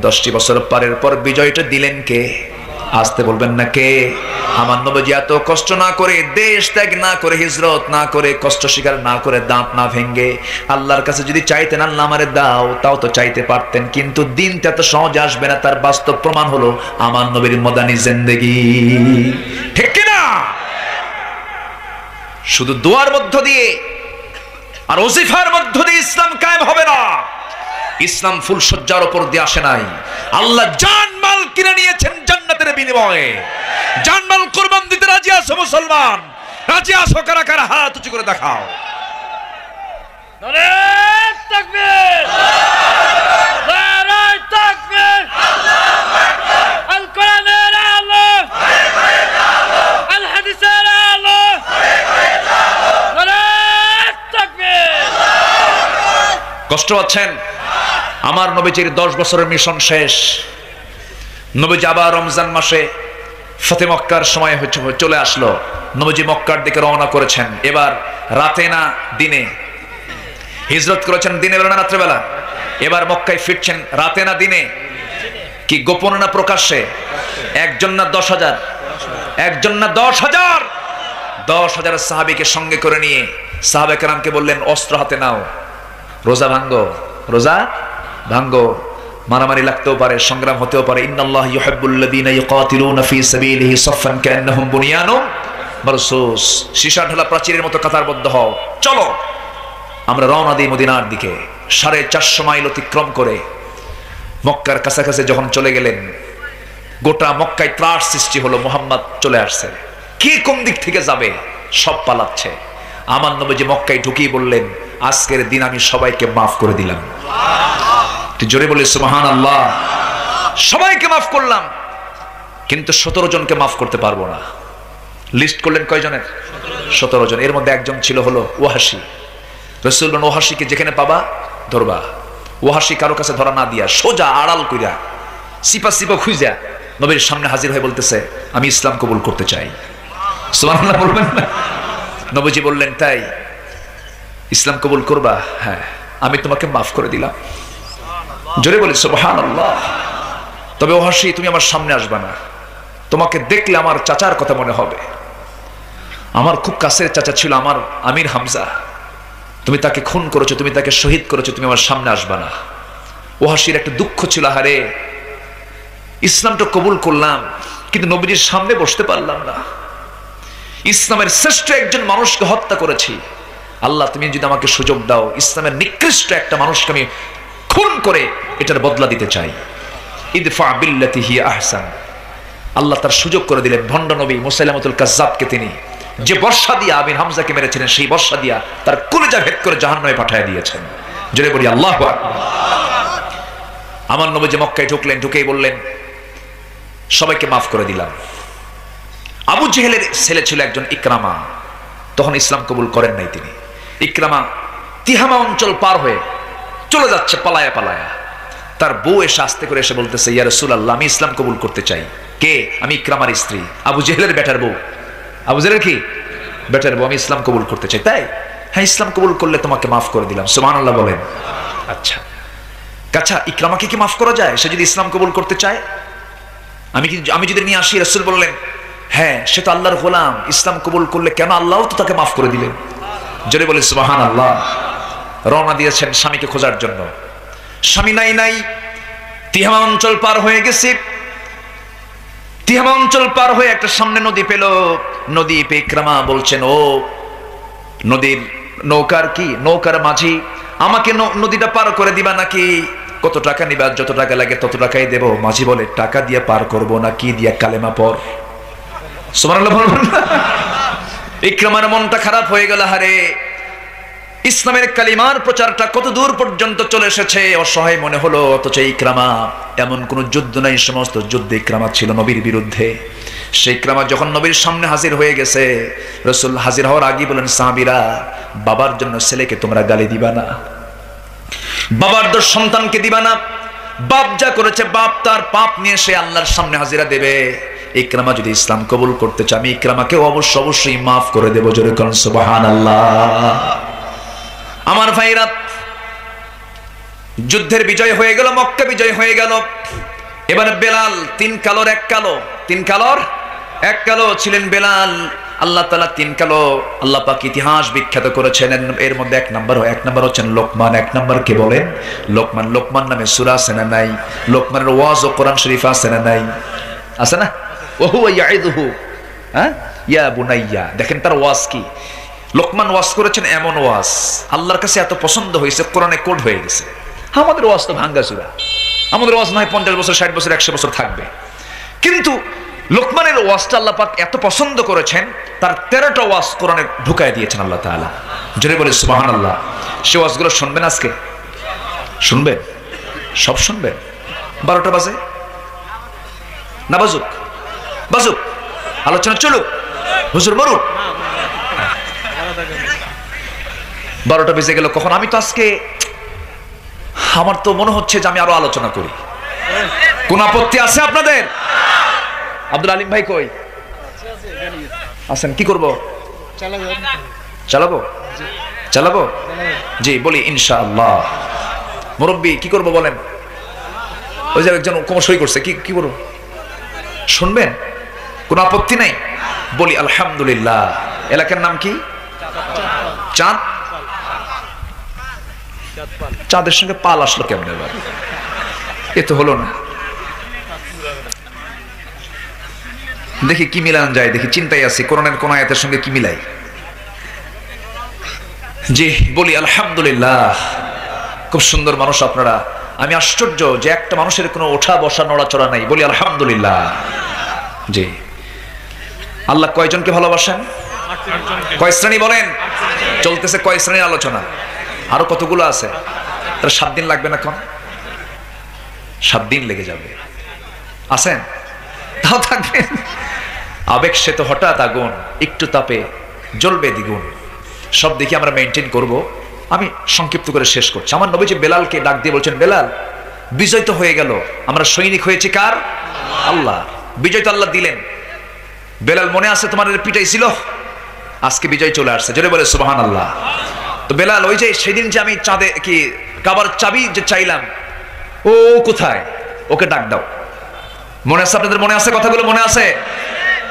A: 10টি বছর পারের পর বিজয়টা দিলেন কে? আসতে বলবেন না কে? আমার নবীজি এত কষ্ট না করে, দেশ ত্যাগ না করে, হিজরত না করে, কষ্ট স্বীকার না করে, দাঁত না ভেঙ্গে আল্লাহর কাছে যদি চাইতেন আল্লাহ আমারে দাও, তাও তো চাইতে পারতেন। কিন্তু দিনটা তো সহজে আসবে না, তার বাস্তব প্রমাণ হলো আমার নবীর মদানি জিন্দেগি। ঠিক কিনা? শুধু দোয়ার মধ্য দিয়ে আর ওজিফার মধ্য দিয়ে ইসলাম কায়েম হবে না। ইসলাম ফুলসজ্জার উপর দিয়ে আসে নাই। আল্লাহ জানমাল কিনে নিয়েছেন জান্নাতের বিনিময়ে। জানমাল কুরবান দিতে রাজি আছো মুসলমান? রাজি আছো? কারা কারা হাত উঁচু করে দেখাও। নারে তাকবীর, নারে তাকবীর, আল কোরআনের আলো, আল হাদিসের আলো, নারে তাকবীর। কষ্ট পাচ্ছেন? আমার নবীজির 10 বছরের মিশন শেষ। নবীজি আবার রমজান মাসে ফতে মক্কার সময় চলে আসলো। নবীজি মক্কার দিকে রওনা করেছেন। এবার রাতে না দিনে? হিজরত করেছেন দিনে বেলা না রাত্রে বেলা? এবার মক্কায় ফিরছেন রাতে না দিনে? কি গোপনে না প্রকাশ্যে? একজন না 10,000? একজন না 10,000? 10,000 সাহাবীকে সঙ্গে করে নিয়ে সাহাবা কেরামকে বললেন, অস্ত্র হাতে নাও, রোজা ভাঙ্গো, রোজা ভাঙ্গো। মারামারি লাগতেও পারে, সংগ্রাম হতেও পারে। ইন্নাল্লাহা ইউহিব্বুল্লাযীনা ইউকাতিলুনা ফী সাবিলিহি সাফফান কান্নাহুম বুনিয়ানুম মারসুস। সীসা ঢালা প্রাচীরের মতো কাতারবদ্ধ হও, চলো আমরা রওনা দিই মদিনার দিকে। 450 মাইল অতিক্রম করে মক্কার কাছাকাছি যখন চলে গেলেন, গোটা মক্কায় ত্রাস সৃষ্টি হলো। মুহাম্মদ চলে আসছে, কে কোন দিক থেকে যাবে? সব পালাচ্ছে। আমার নবীজি মক্কায় ঢুকিয়ে বললেন, আজকের দিন আমি সবাইকে মাফ করে দিলাম। জোরে বলি সুবহানাল্লাহ। সবাইকে মাফ করলাম, কিন্তু 17 জনকে মাফ করতে পারবো না। লিস্ট করলেন কয়জনের? 17 জন। এর মধ্যে একজন ছিল হলো ওয়াহাশী। রাসূল বলেন, ওয়াহাশীকে যেখানে পাবা ধরবা। ওয়াহাশী কারো কাছে ধরা না দিয়া সোজা আড়াল কইরা সিপা খুঁজা নবীর সামনে হাজির হয়ে বলতেছে, আমি ইসলাম কবুল করতে চাই। সুবহানাল্লাহ বলবেন না? নবীজি বললেন, তাই ইসলাম কবুল করবা? হ্যাঁ, আমি তোমাকে মাফ করে দিলাম। জোরে বলি সুবহানাল্লাহ। তবে ওয়াহাশী, তুমি আমার সামনে আসবা না, তোমাকে দেখলে আমার চাচার কথা মনে হবে। আমার খুব কাছের চাচা ছিল আমার আমির হামজা, তুমি তাকে খুন করেছো, তুমি তাকে শহীদ করেছো, তুমি আমার সামনে আসবা না। ওয়াহাশীর একটা দুঃখ ছিল, হারে ইসলামটা কবুল করলাম, কিন্তু নবীজির সামনে বসতে পারলাম না। ইসলামের শ্রেষ্ঠ একজন মানুষকে হত্যা করেছি। আল্লাহ তুমি যদি আমাকে সুযোগ দাও, ইসলামের নিকৃষ্ট একটা মানুষকে আমি খুন করে এটার বদলা দিতে চাই। ইদফা বিল্লাতি হিয়া আহসান। আল্লাহ তার সুযোগ করে দিলেন। ভণ্ড নবী মুসাইলামাতুল কাজ্জাবকে তিনি যে বর্ষা দিয়া আমির হামজাকে মেরেছিলেন, সেই বর্ষা দিয়া তার কলিজা ভেদ করে জাহান্নামে পাঠিয়ে দিয়েছেন। জোরে বলি আল্লাহু আকবার। আমার নবী যে মক্কায় ঢুকলেন, ঢুকেই বললেন সবাইকে মাফ করে দিলাম। আবু জেহেলের ছেলে ছিল একজন ইকরামা, তখন ইসলাম কবুল করেন নাই তিনি। ইকরামা তিহামা অঞ্চল পার হয়ে চলে যাচ্ছে পালায়া পালায়া। তার বউ এসে আস্তে করে এসে বলতেছে, ইয়া রাসূলুল্লাহ, আমি ইসলাম কবুল করতে চাই। কে? আমি ইকরামার স্ত্রী, আবু জেহেলের বেটার বউ। আবু জেহেলের কি বেটার বউ? আমি ইসলাম কবুল করতে চাই। তাই? হ্যাঁ, ইসলাম কবুল করলে তোমাকে মাফ করে দিলাম। সুবহানাল্লাহ বলেন। আচ্ছা আচ্ছা, ইকরামাকে কি মাফ করা যায়? সে যদি ইসলাম কবুল করতে চায় আমি যদি নিয়ে আসি? রাসূল বললেন, হ্যাঁ, সে তো আল্লাহর গোলাম, ইসলাম কবুল করলে কেন আল্লাহও তো তাকে মাফ করে দিলেন। জোরে বলে সুবহানাল্লাহ। রওনা দিয়েছেন স্বামীকে খোঁজার জন্য। স্বামী নাই। তিহামা অঞ্চল পার হয়ে গেছে। তিহামা অঞ্চল পার হয়ে একটা সামনে নদী পেল। নদী পেয়ে ইকরামা বলছেন, ও নদীর নৌকার মাঝি, আমাকে নদীটা পার করে দিবা নাকি? কত টাকা নিবা? যত টাকা লাগে তত টাকাই দেব। মাঝি বলে, টাকা দিয়ে পার করব না, কি দিয়া? কালেমা পড়। সুবহানাল্লাহ বলবেন না? ইকরামার মনটা খারাপ হয়ে গেল। হারে, ইসলামের কালিমার প্রচারটা কত দূর পর্যন্ত চলে এসেছে, অসহায় মনে হলো। অথচ ইকরামা, এমন কোন যুদ্ধ নাই, সমস্ত যুদ্ধে ইকরামা ছিল নবীর বিরুদ্ধে। সেই ইকরামা যখন নবীর সামনে হাজির হয়ে গেছে, রাসূল হাজির হওয়ার আগে বলেন, সাহাবীরা, বাবার জন্য ছেলেকে তোমরা গালি দিবা না, বাবার দোষ সন্তানকে দিবা না। বাপ যা করেছে, বাপ তার পাপ নিয়ে সে আল্লাহর সামনে হাজিরা দেবে। ইকরামা যদি ইসলাম কবুল করতে চায়, আমি ইকরামাকে অবশ্যই মাফ করে দেব। জোরে বলুন সুবহানাল্লাহ। আমার ভাইরা, যুদ্ধের বিজয় হয়ে গেল, মক্কা বিজয় হয়ে গেল। এবারে বেলাল, তিন কালোর এক কালো ছিলেন বেলাল। আল্লাহ তাআলা তিন কালো আল্লাহ পাক ইতিহাস বিখ্যাত করেছেন। এর মধ্যে এক নাম্বার হচ্ছেন লোকমান। এক নাম্বার কে বলেন? লোকমান নামে সূরা আছে না নাই? লোকমানের ওয়াজ ও কোরআন শরীফ আছে না নাই? আছে না? ওহুয়া ইয়াইদুহু, হ্যাঁ, ইয়া বুনাইয়া। দেখেন তার ওয়াজ কি। লোকমান ওয়াজ করেছেন, এমন ওয়াজ আল্লাহর কাছে এত পছন্দ হয়েছে, কোরআনে কোড হয়ে গেছে। আমাদের ওয়াজ তো ভাঙ্গাচুরা। আমাদের ওয়াজ নয় 50 বছর, 60 বছর, 100 বছর থাকবে, কিন্তু লোকমানের ওয়াজটা আল্লাহ পাক এত পছন্দ করেছেন, তার 13টা ওয়াজ কোরআনে ঢুকায় দিয়েছেন আল্লাহ তাআলা। জোরে বলে সুবহানাল্লাহ। সে ওয়াজগুলো শুনবেন, আজকে শুনবেন, সব শুনবেন। 12টা বাজে না? বাজুক, আলোচনা চলুক, হুজুর মরুক। 12টা বেজে গেল কখন? আমি তো আজকে, আমার তো মনে হচ্ছে যে আমি আরো আলোচনা করি। কোন আপত্তি আছে আপনাদের? আব্দুল আলিম ভাই কই আছেন? কি করব? চালাবো? জি, বলি ইনশাআল্লাহ। মুরব্বি কি করব বলেন? ওই যে একজন কোমর সই করছে, কি করব? শুনবেন? কোন আপত্তি নাই? বলি আলহামদুলিল্লাহ। এলাকার নাম কি? চাঁদ। চাঁদের সঙ্গে পাল আসলো কেমন? এবার এ তো হলো না। দেখি কি মিলান যায়, দেখি, চিন্তায় আছি কোরআনের কোন আয়াতের সঙ্গে কি মিলাই। জি, বলি আলহামদুলিল্লাহ। খুব সুন্দর মানুষ আপনারা। আমি আশ্চর্য যে একটা মানুষের কোনো ওঠা বসা নড়াচড়া নাই। বলি আলহামদুলিল্লাহ। জি, আল্লাহ কয়জনকে ভালোবাসেন? কয় শ্রেণী বলেন? চলতেছে কয় শ্রেণীর আলোচনা? আরো কতগুলো আছে? তার 7 দিন লাগবে না? 7 দিন লেগে যাবে। আছেন? তাও থাকবেন। আবেগ সে তো হঠাৎ আগুন, একটু তাপে জ্বলবে দ্বিগুণ। সব দেখি আমরা মেনটেন করব। আমি সংক্ষিপ্ত করে শেষ করছি। আমার নবীজি বেলালকে ডাক দিয়ে বলছেন, বেলাল, বিজয় তো হয়ে গেল, আমরা সৈনিক হয়েছি কার? আল্লাহ। বিজয় তো আল্লাহ দিলেন। বেলাল, মনে আছে তোমার পিটাই ছিল, আজকে বিজয় চলে আসছে। জোরে বলে সুবহানাল্লাহ। তো বেলাল, ওই যে সেদিন যে আমি চাঁদে কি কাবার চাবি যে চাইলাম, ও কোথায়? ওকে ডাক দাও। মনে আছে আপনাদের? মনে আছে কথাগুলো? মনে আছে?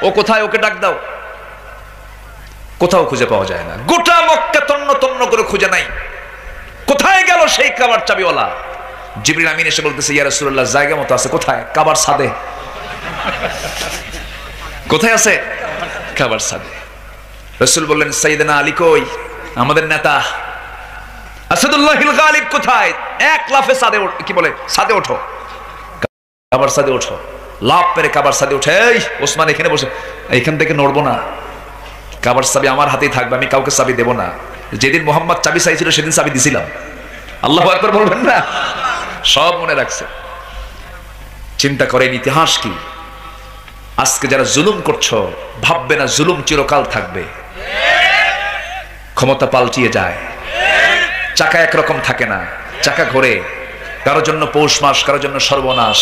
A: ও কোথায়? ওকে ডাক দাও। কোথাও খুঁজে পাওয়া যায় না। গোটা মক্কা তন্ন তন্ন করে খুঁজে নাই, কোথায় গেল সেই কাবার চাবিওয়ালা? জিবরিল আমিন এসে বলতেছে, ইয়া রাসূলুল্লাহ জায়গা মতো আছে। কোথায়? কাবার ছাদে। কোথায় আছে? কাবার ছাদে। রাসূল বললেন, সাইয়েদনা আলী কই? আমাদের নেতা আসাদুল্লাহিল গালিব কোথায়? এক লাফে ছাদে কি বলে ছাদে ওঠো, কাবার ছাদে ওঠো। লাফ পেরে কাবার ছাদে উঠে, এই ওসমান এখানে বসে, এখান থেকে নড়বো না, কাবার চাবি আমার হাতেই থাকবে, আমি কাউকে চাবি দেব না। যেদিন মোহাম্মদ চাবি চাইছিল সেদিন চাবি দিছিলাম। আল্লাহু আকবার বলবেন না? সব মনে রাখছে। চিন্তা করেন ইতিহাস কি। আজকে যারা জুলুম করছো ভাববে না জুলুম চিরকাল থাকবে। ক্ষমতা পাল্টিয়ে যায়, চাকা একরকম থাকে না, চাকা ঘোরে। কারোর জন্য পৌষ মাস, কারোর জন্য সর্বনাশ।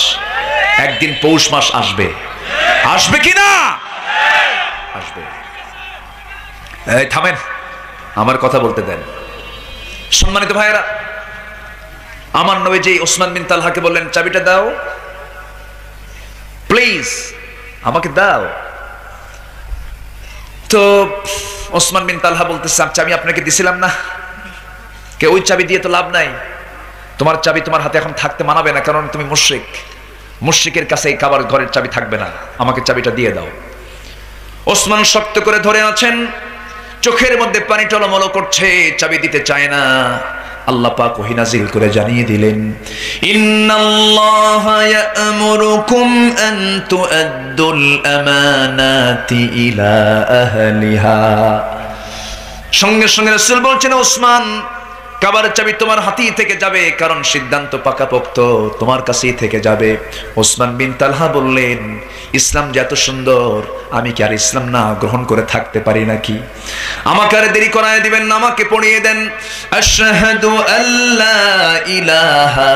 A: একদিন পৌষ মাস আসবে, আসবে কি না? আসবে। এই থামেন, আমার কথা বলতে দেন। সম্মানিত ভাইয়েরা, আমার নবীজি ওসমান বিন তালহাকে বললেন, চাবিটা দাও প্লিজ, আমাকে দাও। তো ওসমান বিন তালহা বলতেছে, চাবি আপনাকে দিছিলাম না, কে ওই চাবি দিয়ে তো লাভ নাই, তোমার চাবি তোমার হাতে এখন থাকতে মানাবে না, কারণ তুমি মুশরিক, মুশরিকের কাছে এই কাবার ঘরের চাবি থাকবে না, আমাকে চাবিটা দিয়ে দাও। ওসমান শক্ত করে ধরে আছেন, চোখের মধ্যে পানি টলমল করছে, চাবি দিতে চায় না। আল্লাহ পাক ওহী নাযিল করে জানিয়ে দিলেন, ইন্নাল্লাহা ইয়া'মুরুকুম আন তু'আদ্দুল আমানাতি ইলা আহলিহা। সঙ্গে সঙ্গে রাসূল বলছেন, ওসমান কাবার চাবি তোমার হাতেই থেকে যাবে, কারণ সিদ্ধান্ত পাকাপোক্ত তোমার কাছেই থেকে যাবে। ওসমান বিন তালহা বললেন, ইসলাম যে এত সুন্দর, আমি কি আর ইসলাম না গ্রহণ করে থাকতে পারি নাকি? আমাকে আর দেরি করায় দিবেন না, আমাকে পড়িয়ে দেন, আশহাদু আল্লা ইলাহা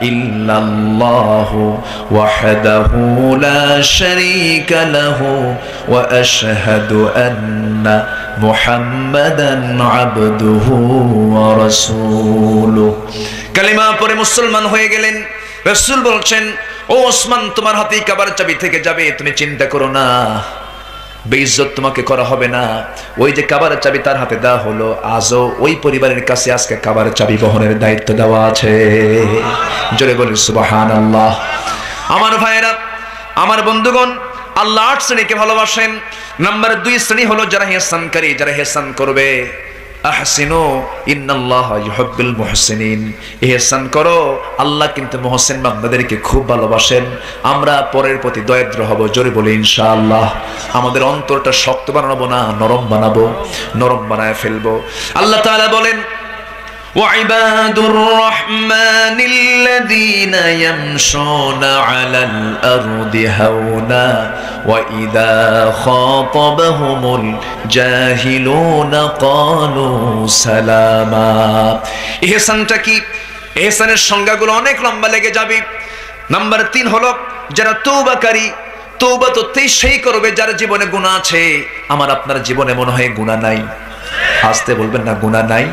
A: ইল্লাল্লাহু ওয়াহদাহু লা শারীকা লাহু ওয়া আশহাদু আন্না মুহাম্মাদান আবদুহু ওয়া রাসূলুহু। কালিমা পড়ে মুসলমান হয়ে গেলেন। রাসূল বলছেন, ও ওসমান, তোমার হাতেই কাবার চাবি থেকে যাবে, তুমি চিন্তা করো না, বেইজ্জত তোমাকে করা হবে না। ওই যে কাবার চাবি তার হাতে দেওয়া হলো, আজও ওই পরিবারের কাছে আজকে কাবার চাবি বহনের দায়িত্ব দেওয়া আছে। জোরে বলি সুবহানাল্লাহ। আমার ভাইয়েরা, আমার বন্ধুগণ, আল্লাহ ৮ শ্রেণীকে ভালোবাসেন। নাম্বার ২ শ্রেণী হলো যারা ইহসানকারী, যারা ইহসান করবে। আহসিনু ইন্নাল্লাহা ইউহিব্বুল মুহসিনিন। ইহসান করো, আল্লাহ কিন্তু মুহসিন বান্দাদেরকে খুব ভালোবাসেন। আমরা পরের প্রতি দয়াদ্র হব, জোরে বলি ইনশাআল্লাহ। আমাদের অন্তরটা শক্ত বানাবো না, নরম বানাবো, নরম বানায় ফেলবো। আল্লাহ তাআলা বলেন, وعباد الرحمن الذين يمشون على الأرض هونا وإذا خاطبهم الجاهلون قالوا سلاما। ইহসানটা কি? ইহসানের সংজ্ঞাগুলো অনেক লম্বা লেগে যাবে। নাম্বার ৩ হলো যারা তওবাকারী। তওবা তো সেই করবে যার জীবনে গুনাহ আছে। আমার আপনার জীবনে মনে হয় গুনাহ নাই। আসতে বলবেন না, গুনাহ নাই।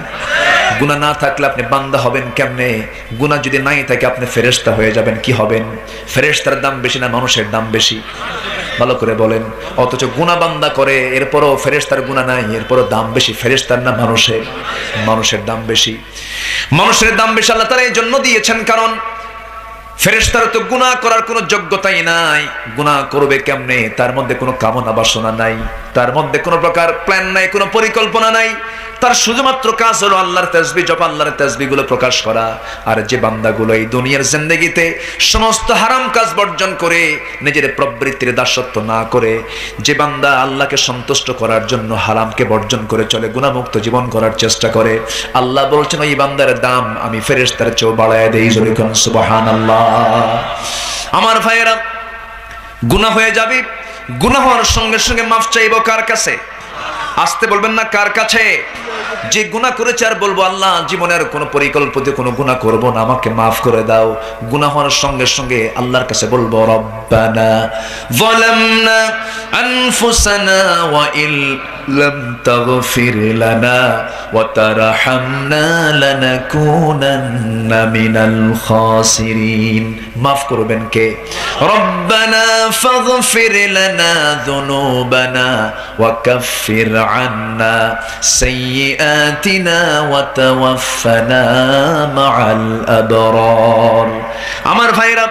A: গুনাহ না থাকলে আপনি বান্দা হবেন কেমনে? গুনাহ যদি নাই থাকে আপনি ফেরেশতা হয়ে যাবেন, কি হবেন? ফেরেশতার দাম বেশি না মানুষের দাম বেশি? ভালো করে বলেন। অথচ গুনাহ বান্দা করে, এরপরও ফেরেশতার গুনাহ নাই, এরপরও দাম বেশি ফেরেশতার না মানুষের? মানুষের দাম বেশি। মানুষের দাম বেশি আল্লাহ তাআলা এই জন্য দিয়েছেন, কারণ ফেরেশতার তো গুনাহ করার কোনো যোগ্যতাই নাই। গুনাহ করবে কেমনে? তার মধ্যে কোনো কামনা বাসনা নাই, তার মধ্যে কোনো প্রকার প্ল্যান নাই, কোনো পরিকল্পনা নাই। তার শুধুমাত্র কাজ হলো আল্লাহর তাসবিহ জপ, আল্লাহর তাসবিহগুলো প্রকাশ করা। আর যে বান্দাগুলো এই দুনিয়ার জিন্দেগিতে সমস্ত হারাম কাজ বর্জন করে, নিজের প্রবৃত্তির দাসত্ব না করে, যে বান্দা আল্লাহকে সন্তুষ্ট করার জন্য হারামকে বর্জন করে চলে, গুনাহমুক্ত জীবন করার চেষ্টা করে, আল্লাহ বলছেন ওই বান্দার দাম আমি ফেরেশতার চেয়েও বাড়ায় দেই। সুবহানাল্লাহ। আমার ভাইয়েরা, গুনাহ হয়ে যাবে, গুনাহ হওয়ার সঙ্গে সঙ্গে মাফ চাইবো কার কাছে? আসতে বলবেন না, কার কাছে? যে গুনাহ করেছে আর বলবো আল্লাহ জীবনের কোনো পরিকল্পিত কোনো গুনাহ করব না, আমাকে মাফ করে দাও। গুনাহ হওয়ার সঙ্গে সঙ্গে আল্লাহর কাছে বলবো, রব্বানা যালামনা আনফুসানা ওয়া ইল্লাম তাগফির লানা ওয়া তারহামনা লানাকুনান্না মিনাল খাসিরিন। মাফ করবেন কে? রব্বানা ফাগফির লানা যুনুবানা ওয়া কাফির আন্না সাইয়্যিআতিনা سيئاتنا وتوفنا مع الأبرار আমার ভাইরা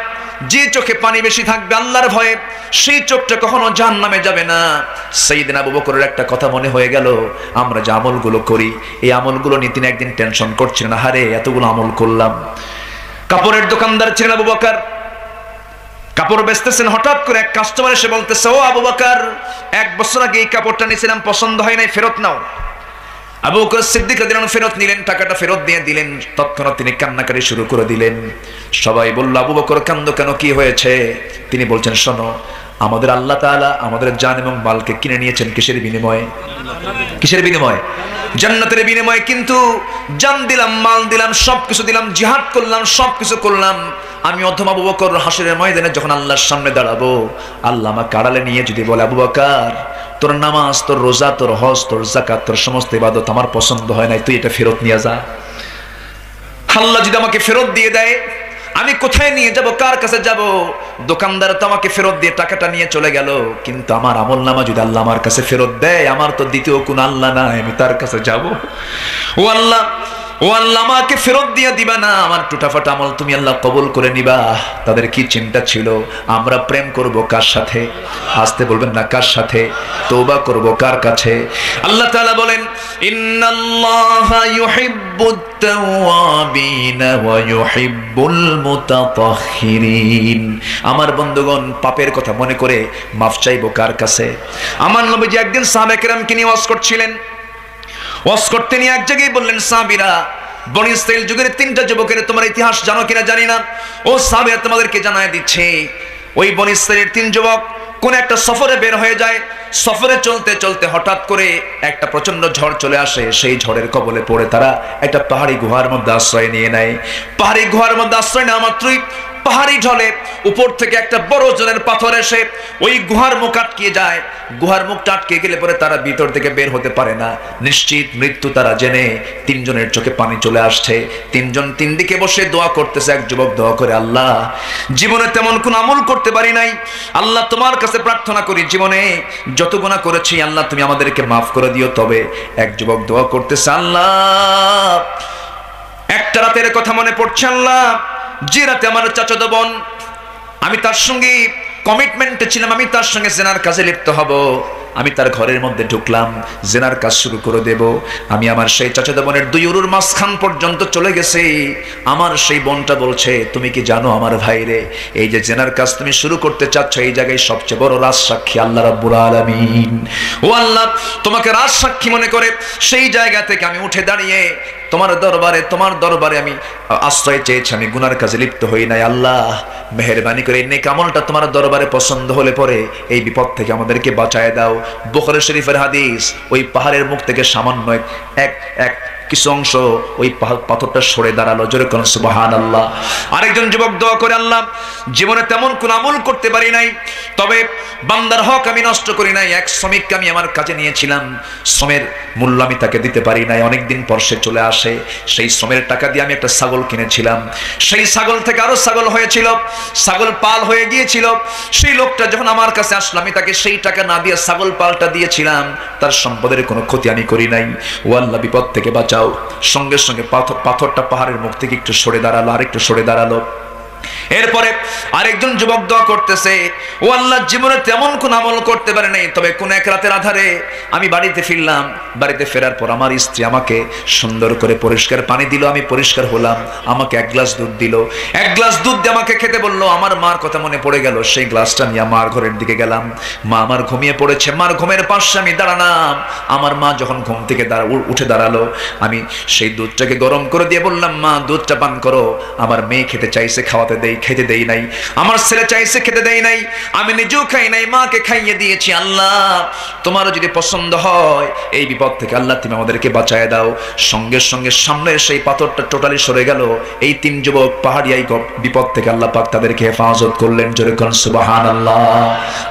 A: যে চোখে পানি বেশি থাকবে আল্লাহর ভয়ে সেই চোখটা কখনো জাহান্নামে যাবে না সাইয়েদনা আবু বকরের একটা কথা মনে হয়ে গেল আমরা যে আমলগুলো করি এই আমলগুলো নিয়ে তিনি একদিন টেনশন করছিলেন আরে এতগুলো আমল করলাম কাপড়ের দোকানদার ছিলেন আবু বকর কাপড় বেচতেছেন হঠাৎ করে এক কাস্টমার এসে বলতেছে ও আবু বকর 1 বছর আগে এই কাপড়টা নিয়েছিলাম পছন্দ হয় নাই ফেরত নাও আবু বকর সিদ্দিক রাদিয়াল্লাহু আনহু ফেরত নিলেন টাকাটা ফেরত দিয়ে দিলেন তৎক্ষণাৎ তিনি কান্নাকাটি শুরু করে দিলেন সবাই বলল আবু বকর কান্দো কেন কি হয়েছে তিনি বলছেন শোনো আমাদের আল্লাহ তাআলা আমাদের জান এবং মালকে কিনে নিয়েছেন কিসের বিনিময়ে জান্নাতের বিনিময়ে কিন্তু জান দিলাম মাল দিলাম সবকিছু দিলাম জিহাদ করলাম সবকিছু করলাম আমি অধম আবু বকর হাসরের ময়দানে যখন আল্লাহর সামনে দাঁড়াবো আল্লাহ আমাকে আড়ালে নিয়ে যদি বলে আবু বকর তোর নামাজ তোর রোজা তোর হজ তোর যাকাত তোর সমস্ত ইবাদত আমার পছন্দ হয় নাই তুই এটা ফেরত নিয়ে যা আল্লাহ যদি আমাকে ফেরত দিয়ে দেয় আমি কোথায় নিয়ে যাব কার কাছে যাব দোকানদার তো আমাকে ফেরত দিয়ে টাকাটা নিয়ে চলে গেল কিন্তু আমার আমলনামা যদি আল্লাহ আমার কাছে ফেরত দেয় আমার তো দ্বিতীয় কোন আল্লাহ নাই আমি তার কাছে যাব ও আল্লাহ আমাকে ফেরত দিয়ে দিবা না আমার টুটাফাটা আমল তুমি আল্লাহ কবুল করে নিবা তাদের কি চিন্তা ছিল আমরা প্রেম করব কার সাথে আসতে বলবেন না কার সাথে তওবা করব কার কাছে আল্লাহ তাআলা বলেন ইন্নাল্লাহা ইউহিব্বুত তাওয়াবিন ওয়া ইউহিব্বুল মুতাতাহহিরিন আমার বন্ধুগণ পাপের কথা মনে করে মাফ চাইবো কার কাছে আমার নবীজি একদিন সাহাবায়ে কেরামকে নিয়ে ওয়াজ করছিলেন ওয়াজ করতে নিয়ে এক জায়গায় বললেন সাহাবীরা বনি ইসরাইল যুগের 3টা যুবকের তোমার ইতিহাস জানো কিনা জানি না ও সাহাবীরা তোমাদেরকে জানায় দিচ্ছে ওই বনি ইসরাইলের 3 যুবক কোন একটা সফরে বের হয়ে যায় সফরে চলতে চলতে হঠাৎ করে একটা প্রচন্ড ঝড় চলে আসে সেই ঝড়ের কবলে পড়ে তারা একটা পাহাড়ি গুহার মধ্যে আশ্রয় নিয়ে নেয় পাহাড়ি গুহার মধ্যে আশ্রয় নেওয়া মাত্রই পাহাড়ি ঢলে উপর থেকে একটা বড় ওজনের পাথর এসে ওই গুহার মুখ আটকে যায় গুহার মুখটা আটকে গেলে পরে তারা ভিতর থেকে বের হতে পারে না নিশ্চিত মৃত্যু তারা জেনে 3 জনের চোখে পানি চলে আসছে 3 জন 3 দিকে বসে দোয়া করতেছে এক যুবক দোয়া করে আল্লাহ জীবনে তেমন কোন আমল করতে পারি নাই আল্লাহ তোমার কাছে প্রার্থনা করি জীবনে যত গুনাহ করেছি আল্লাহ তুমি আমাদেরকে maaf করে দিও তবে এক যুবক দোয়া করতেছে আল্লাহ একটা রাতের কথা মনে পড়ছে আল্লাহ যে রাতে আমার চাচাতো বোন আমি তার সঙ্গে কমিটমেন্টে ছিলাম আমি তার সঙ্গে জেনার কাজে লিপ্ত হব আমি তার ঘরের মধ্যে ঢুকলাম জেনার কাজ শুরু করে দেব আমি আমার সেই চাচাতো বোনের 2 উরুর মাঝখান পর্যন্ত চলে গেছি আমার সেই বোনটা বলছে তুমি কি জানো আমার ভাইরে এই যে জেনার কাজ তুমি শুরু করতে চাচ্ছ এই জায়গায় সবচেয়ে বড় রাজসাক্ষী আল্লাহ রাব্বুল আলামিন ও আল্লাহ তোমাকে রাজসাক্ষী মনে করে সেই জায়গা থেকে আমি উঠে দাঁড়িয়ে তোমার দরবারে আমি আশ্রয় চেয়েছি আমি গুনার কাজে লিপ্ত হই নাই আল্লাহ মেহেরবানি করে এই নেক আমলটা তোমার দরবারে পছন্দ হলে পরে এই বিপদ থেকে আমাদেরকে বাঁচায় দাও বুখারী শরীফের হাদিস ওই পাহাড়ের মুখ থেকে সামান্য এক কিছু অংশ ওই পাথরটা সরে দাঁড়ালো জোরে কোন সুবহানাল্লাহ আরেকজন যুবক দোয়া করে আল্লাহ জীবনে তেমন কোন আমল করতে পারি নাই তবে বান্দার হক আমি নষ্ট করি নাই এক শ্রমিককে আমি আমার কাজে নিয়েছিলাম শ্রমের মূল্য আমি তাকে দিতে পারি নাই অনেকদিন পর সে চলে আসে সেই শ্রমের টাকা দিয়ে আমি একটা ছাগল কিনেছিলাম সেই ছাগল থেকে আরো ছাগল হয়েছিল ছাগল পাল হয়ে গিয়েছিল সেই লোকটা যখন আমার কাছে আসলো আমি তাকে সেই টাকা না দিয়ে ছাগল পালটা দিয়েছিলাম তার সম্পদের কোনো ক্ষতি আমি করি নাই ও আল্লাহ বিপদ থেকে বাঁচাও সঙ্গে সঙ্গে পাথরটা পাহাড়ের মুখ থেকে একটু সরে দাঁড়ালো আরেকটু সরে দাঁড়ালো এরপরে আরেকজন যুবক দোয়া করতেছে ও আল্লাহ জীবনে তেমন কোন আমল করতে পারে নাই তবে কোন এক রাতের আধারে আমি বাড়িতে ফিরলাম বাড়িতে ফেরার পর আমার স্ত্রী আমাকে সুন্দর করে পরিষ্কার পানি দিল আমি পরিষ্কার হলাম আমাকে 1 গ্লাস দুধ দিল 1 গ্লাস দুধ দিয়ে আমাকে খেতে বললো আমার মার কথা মনে পড়ে গেল সেই গ্লাসটা নিয়ে মার ঘরের দিকে গেলাম মা আমার ঘুমিয়ে পড়েছে মার ঘুমের পাশে আমি দাঁড়ালাম আমার মা যখন ঘুম থেকে উঠে দাঁড়ালো আমি সেই দুধটাকে গরম করে দিয়ে বললাম মা দুধটা পান করো আমার মেয়ে খেতে চাইছে খেতে দেই নাই আমার ছেলে চাইছে খেতে দেই নাই আমি নিজেও খাই নাই মাকে খাইয়ে দিয়েছি আল্লাহ তোমারও যদি পছন্দ হয় এই বিপদ থেকে আল্লাহ তুমি আমাদেরকে বাঁচায় দাও সঙ্গে সঙ্গে সামনের সেই পাথরটা টোটালি সরে গেল এই 3 যুবক পাহাড়ি এই বিপদ থেকে আল্লাহ পাক তাদেরকে হেফাজত করলেন জোরে কোন সুবহানাল্লাহ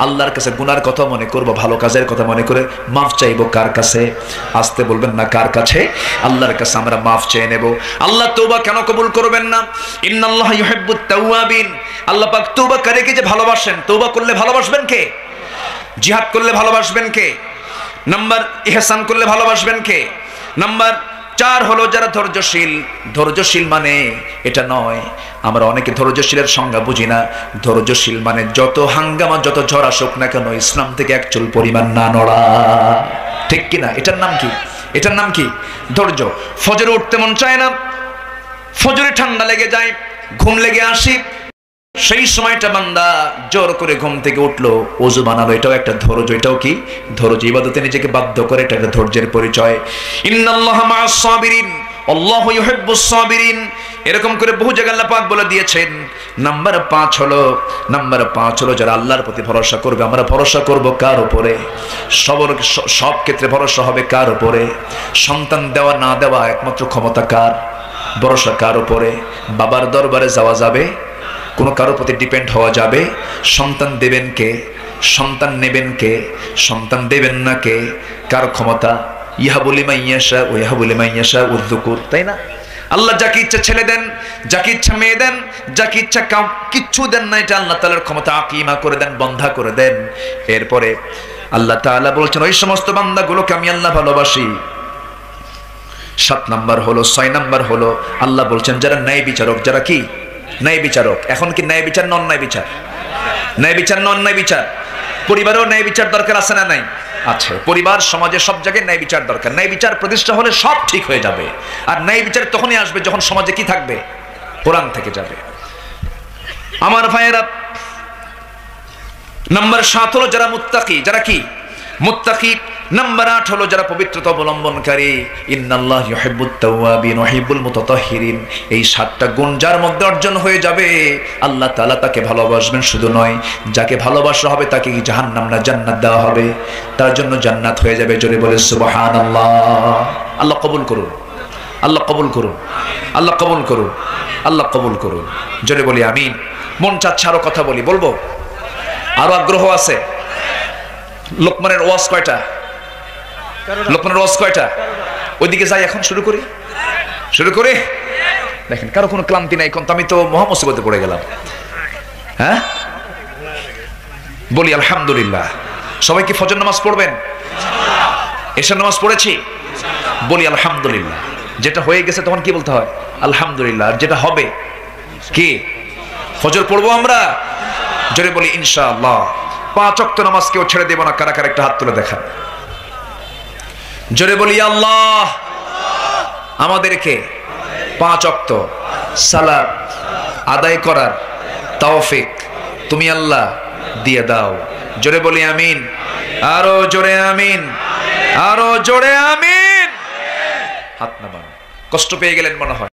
A: আল্লাহর কাছে গুনার কথা মনে করব ভালো কাজের কথা মনে করে maaf চাইবো কার কাছে আসতে বলবেন না কার কাছে আল্লাহর কাছে আমরা maaf চেয়ে নেব আল্লাহ তওবা কেন কবুল করবেন না ইন্নাল্লাহা ইউহিব্বুত তাওয়াবিন আল্লাহ পাক তওবা করে কি যে ভালোবাসেন তওবা করলে ভালোবাসবেন কে জিহাদ করলে ভালোবাসবেন কে নাম্বার ইহসান করলে ভালোবাসবেন কে নাম্বার 4 হলো যারা ধৈর্যশীল। ধৈর্যশীল মানে এটা নয়, আমরা অনেকে ধৈর্যশীলের সংজ্ঞা বুঝি না। ধৈর্যশীল মানে যত হাঙ্গামা যত ঝড় আসুক না কেন ইসলাম থেকে এক চুল পরিমাণ না নড়া, ঠিক কিনা? এটার নাম কি? এটার নাম কি? ধৈর্য। ফজরে উঠতে মন চায় না, ফজরে ঠান্ডা লেগে যায়, ঘুম লেগে আসি, সেই সময়টা বান্দা জোর করে ঘুম থেকে উঠলো, ওযু বানালো, এটাও একটা ধৈর্য। এটাও কি? ধৈর্য। ইবাদতে নিজেকে বাধ্য করে, এটা একটা ধৈর্যের পরিচয়। ইন্নাল্লাহা মা'আস সাবিরিন, আল্লাহু ইউহিব্বুস সাবিরিন, এরকম করে বহু জায়গায় আল্লাহ পাক বলে দিয়েছেন। নাম্বার 5 হলো যারা আল্লাহর প্রতি ভরসা করবে। আমরা ভরসা করব কার উপরে? সব ক্ষেত্রে ভরসা হবে কার উপরে? সন্তান দেওয়া না দেওয়া একমাত্র ক্ষমতা কার? ভরসা কার উপরে? বাবার দরবারে যাওয়া যাবে? কোনো কারোর প্রতি ডিপেন্ড হওয়া যাবে? সন্তান দেবেন কে? সন্তান নেবেন কে? সন্তান দেবেন না কে? কার ক্ষমতা? ইয়াহাবু লিমান ইয়াশা ওয়া ইয়াহাবু লিমান ইয়াশা উয-যুকুর, তাই না? আল্লাহ যাকে ইচ্ছা ছেলে দেন, যাকে ইচ্ছা মেয়ে দেন, যাকে ইচ্ছা কিচ্ছু দেন না, এটা আল্লাহ তাআলার ক্ষমতা। আকিমা করে দেন, বন্ধা করে দেন। এরপরে আল্লাহ তাআলা বলছেন ওই সমস্ত বান্দাগুলোকে আমি আল্লাহ ভালোবাসি। 6 নাম্বার হলো আল্লাহ বলছেন যারা ন্যায় বিচারক। যারা কি? ন্যায় বিচারক। এখন কি ন্যায় বিচার না অন্যায় বিচার? ন্যায় বিচার না অন্যায় বিচার? পরিবারেও ন্যায় বিচার দরকার আছে না নাই? আছে। পরিবার, সমাজে, সব জায়গায় ন্যায় বিচার দরকার। ন্যায় বিচার প্রতিষ্ঠা হলে সব ঠিক হয়ে যাবে। আর ন্যায় বিচার তখনই আসবে যখন সমাজে কি থাকবে? কোরআন থেকে যাবে। আমার ভাইয়েরা, নাম্বার 7 হলো যারা মুত্তাকি। যারা কি? মুত্তাকি। নাম্বার 8 হলো যারা পবিত্রতা অবলম্বনকারী। ইন্নাল্লাহ ইউহিব্বুত তাওয়াবিন ওয়া ইউহিব্বুল মুতাতাহহিরিন। এই 7টা গুণ যার মধ্যে অর্জন হয়ে যাবে আল্লাহ তাআলা তাকে ভালোবাসবেন। শুধু নয়, যাকে ভালোবাসা হবে তাকে জাহান্নাম না জান্নাত দেওয়া হবে, তার জন্য জান্নাত হয়ে যাবে। জোরে বলে সুবহানাল্লাহ। আল্লাহ কবুল করুন, আল্লাহ কবুল করুন, আল্লাহ কবুল করুন, আল্লাহ কবুল করুন। জোরে বলি আমিন। মন চাচ্ছে আরো কথা বলি, বলবো? আরো আগ্রহ আছে? লোকমানের ওয়াজ কয়টা? লোকমানের ওয়াজ কয়টা? ওইদিকে যাই, এখন শুরু করি। দেখেন কারো কোনো ক্লান্তি নাই। এখন তো আমি তো মহা মুসিবতে পড়ে গেলাম। হ্যাঁ, বলি আলহামদুলিল্লাহ। সবাই কি ফজর নামাজ পড়বেন? এশার নামাজ পড়েছি? বলি আলহামদুলিল্লাহ। যেটা হয়ে গেছে তখন কি বলতে হয়? আলহামদুলিল্লাহ। আর যেটা হবে কি? ফজর পড়বো আমরা। জোরে বলি ইনশাআল্লাহ। 5 ওয়াক্ত নামাজ কেউ ছেড়ে দেব না। কারা কারা একটা হাত তুলে দেখান। জোরে বলি আল্লাহ আমাদেরকে 5 ওয়াক্ত সালাত আদায় করার তৌফিক তুমি আল্লাহ দিয়ে দাও। জোরে বলি আমিন। আরো জোরে আমিন, আরো জোরে আমিন। হাত নামান। কষ্ট পেয়ে গেলেন মনে হয়।